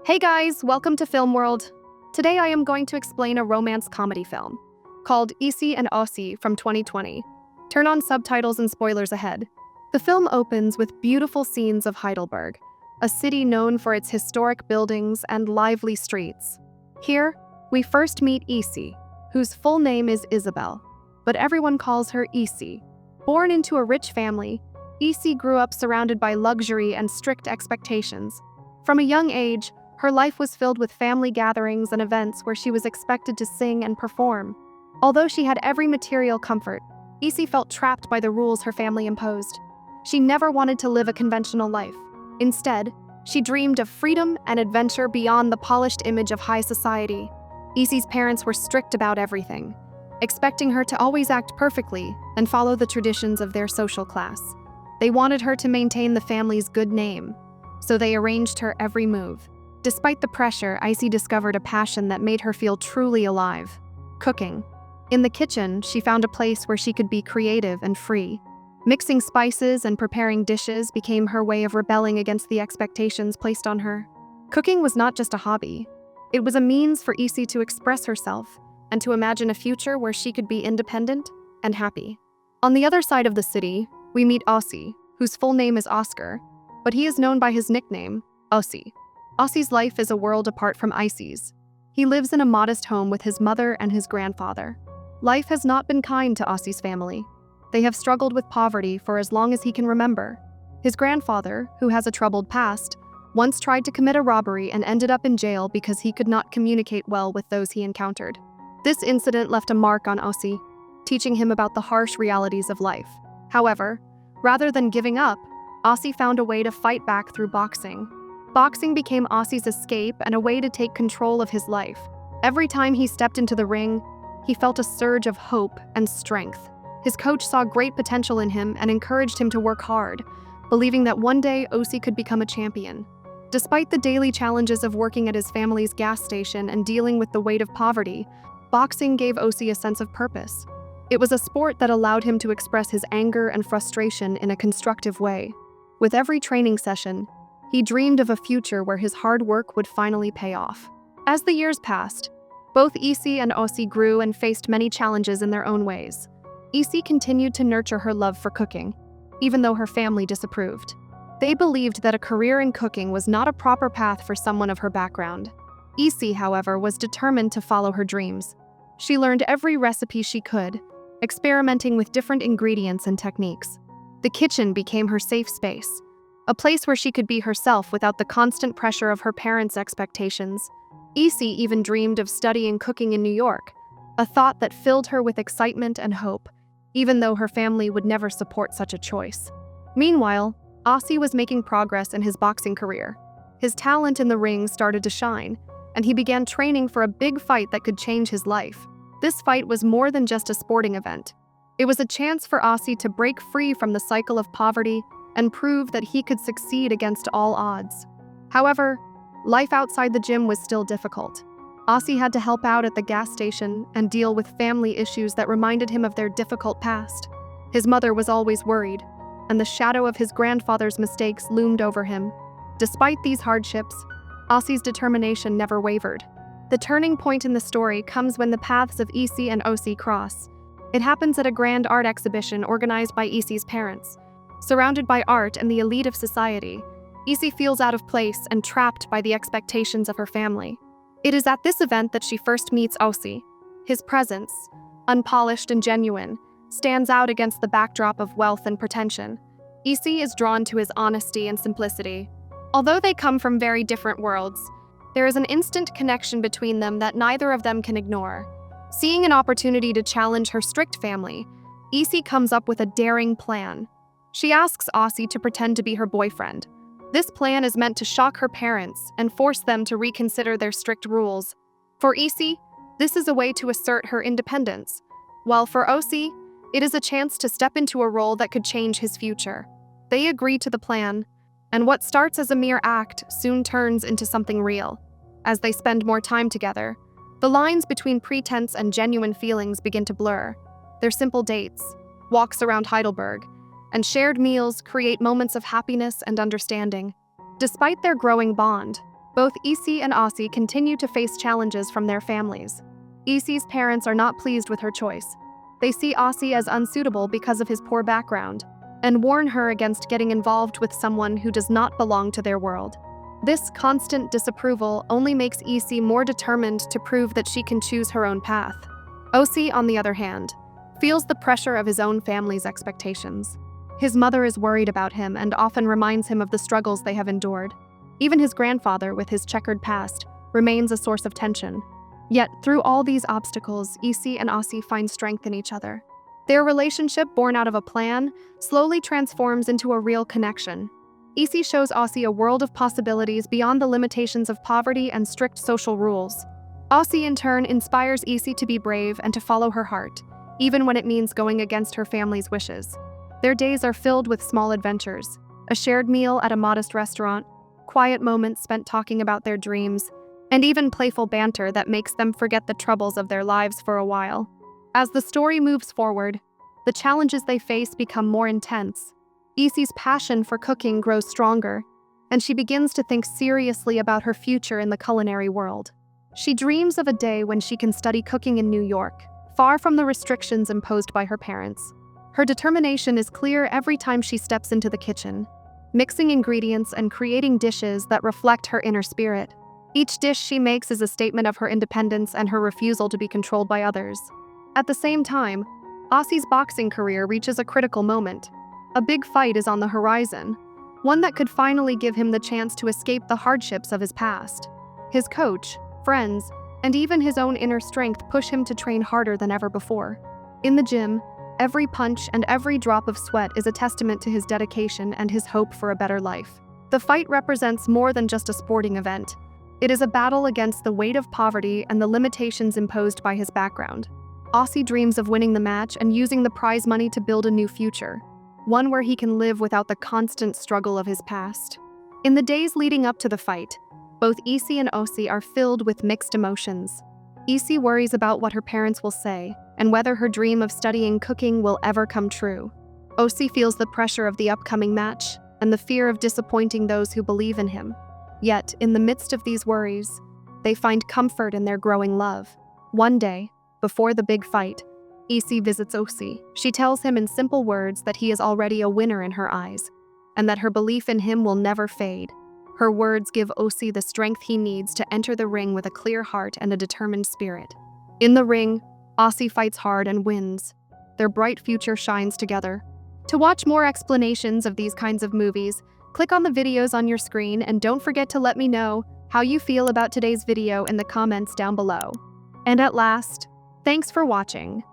Hey guys, welcome to Film World. Today I am going to explain a romance comedy film called Isi and Aussie from 2020. Turn on subtitles and spoilers ahead. The film opens with beautiful scenes of Heidelberg, a city known for its historic buildings and lively streets. Here, we first meet Isi, whose full name is Isabel, but everyone calls her Isi. Born into a rich family, Isi grew up surrounded by luxury and strict expectations. From a young age, her life was filled with family gatherings and events where she was expected to sing and perform. Although she had every material comfort, Isi felt trapped by the rules her family imposed. She never wanted to live a conventional life. Instead, she dreamed of freedom and adventure beyond the polished image of high society. Isi's parents were strict about everything, expecting her to always act perfectly and follow the traditions of their social class. They wanted her to maintain the family's good name, so they arranged her every move. Despite the pressure, Isi discovered a passion that made her feel truly alive: cooking. In the kitchen, she found a place where she could be creative and free. Mixing spices and preparing dishes became her way of rebelling against the expectations placed on her. Cooking was not just a hobby. It was a means for Isi to express herself and to imagine a future where she could be independent and happy. On the other side of the city, we meet Aussie, whose full name is Oscar, but he is known by his nickname, Aussie. Aussie's life is a world apart from Isi's. He lives in a modest home with his mother and his grandfather. Life has not been kind to Aussie's family. They have struggled with poverty for as long as he can remember. His grandfather, who has a troubled past, once tried to commit a robbery and ended up in jail because he could not communicate well with those he encountered. This incident left a mark on Aussie, teaching him about the harsh realities of life. However, rather than giving up, Aussie found a way to fight back through boxing. Boxing became Aussie's escape and a way to take control of his life. Every time he stepped into the ring, he felt a surge of hope and strength. His coach saw great potential in him and encouraged him to work hard, believing that one day Aussie could become a champion. Despite the daily challenges of working at his family's gas station and dealing with the weight of poverty, boxing gave Aussie a sense of purpose. It was a sport that allowed him to express his anger and frustration in a constructive way. With every training session, he dreamed of a future where his hard work would finally pay off. As the years passed, both Isi and Aussie grew and faced many challenges in their own ways. Isi continued to nurture her love for cooking, even though her family disapproved. They believed that a career in cooking was not a proper path for someone of her background. Isi, however, was determined to follow her dreams. She learned every recipe she could, experimenting with different ingredients and techniques. The kitchen became her safe space, a place where she could be herself without the constant pressure of her parents' expectations. Isi even dreamed of studying cooking in New York, a thought that filled her with excitement and hope, even though her family would never support such a choice. Meanwhile, Aussie was making progress in his boxing career. His talent in the ring started to shine, and he began training for a big fight that could change his life. This fight was more than just a sporting event. It was a chance for Aussie to break free from the cycle of poverty and prove that he could succeed against all odds. However, life outside the gym was still difficult. Aussie had to help out at the gas station and deal with family issues that reminded him of their difficult past. His mother was always worried, and the shadow of his grandfather's mistakes loomed over him. Despite these hardships, Aussie's determination never wavered. The turning point in the story comes when the paths of Isi and Aussie cross. It happens at a grand art exhibition organized by Isi's parents. Surrounded by art and the elite of society, Isi feels out of place and trapped by the expectations of her family. It is at this event that she first meets Aussie. His presence, unpolished and genuine, stands out against the backdrop of wealth and pretension. Isi is drawn to his honesty and simplicity. Although they come from very different worlds, there is an instant connection between them that neither of them can ignore. Seeing an opportunity to challenge her strict family, Isi comes up with a daring plan. She asks Aussie to pretend to be her boyfriend. This plan is meant to shock her parents and force them to reconsider their strict rules. For Isi, this is a way to assert her independence, while for Aussie, it is a chance to step into a role that could change his future. They agree to the plan, and what starts as a mere act soon turns into something real. As they spend more time together, the lines between pretense and genuine feelings begin to blur. Their simple dates, walks around Heidelberg, and shared meals create moments of happiness and understanding. Despite their growing bond, Both Issy and Aussie continue to face challenges from their families. Issy's parents are not pleased with her choice. They see Aussie as unsuitable because of his poor background, and warn her against getting involved with someone who does not belong to their world. This constant disapproval only makes Issy more determined to prove that she can choose her own path. Aussie, on the other hand, feels the pressure of his own family's expectations. His mother is worried about him and often reminds him of the struggles they have endured. Even his grandfather, with his checkered past, remains a source of tension. Yet, through all these obstacles, Issy and Aussie find strength in each other. Their relationship, born out of a plan, slowly transforms into a real connection. Issy shows Aussie a world of possibilities beyond the limitations of poverty and strict social rules. Aussie, in turn, inspires Issy to be brave and to follow her heart, even when it means going against her family's wishes. Their days are filled with small adventures: a shared meal at a modest restaurant, quiet moments spent talking about their dreams, and even playful banter that makes them forget the troubles of their lives for a while. As the story moves forward, the challenges they face become more intense. Issy's passion for cooking grows stronger, and she begins to think seriously about her future in the culinary world. She dreams of a day when she can study cooking in New York, far from the restrictions imposed by her parents. Her determination is clear every time she steps into the kitchen, mixing ingredients and creating dishes that reflect her inner spirit. Each dish she makes is a statement of her independence and her refusal to be controlled by others. At the same time, Aussie's boxing career reaches a critical moment. A big fight is on the horizon, one that could finally give him the chance to escape the hardships of his past. His coach, friends, and even his own inner strength push him to train harder than ever before. In the gym, every punch and every drop of sweat is a testament to his dedication and his hope for a better life. The fight represents more than just a sporting event. It is a battle against the weight of poverty and the limitations imposed by his background. Aussie dreams of winning the match and using the prize money to build a new future, one where he can live without the constant struggle of his past. In the days leading up to the fight, both Issy and Aussie are filled with mixed emotions. Issy worries about what her parents will say and whether her dream of studying cooking will ever come true. Aussie feels the pressure of the upcoming match and the fear of disappointing those who believe in him. Yet, in the midst of these worries, they find comfort in their growing love. One day, before the big fight, Issy visits Aussie. She tells him in simple words that he is already a winner in her eyes, and that her belief in him will never fade. Her words give Aussie the strength he needs to enter the ring with a clear heart and a determined spirit. In the ring, Aussie fights hard and wins. Their bright future shines together. To watch more explanations of these kinds of movies, click on the videos on your screen and don't forget to let me know how you feel about today's video in the comments down below. And at last, thanks for watching.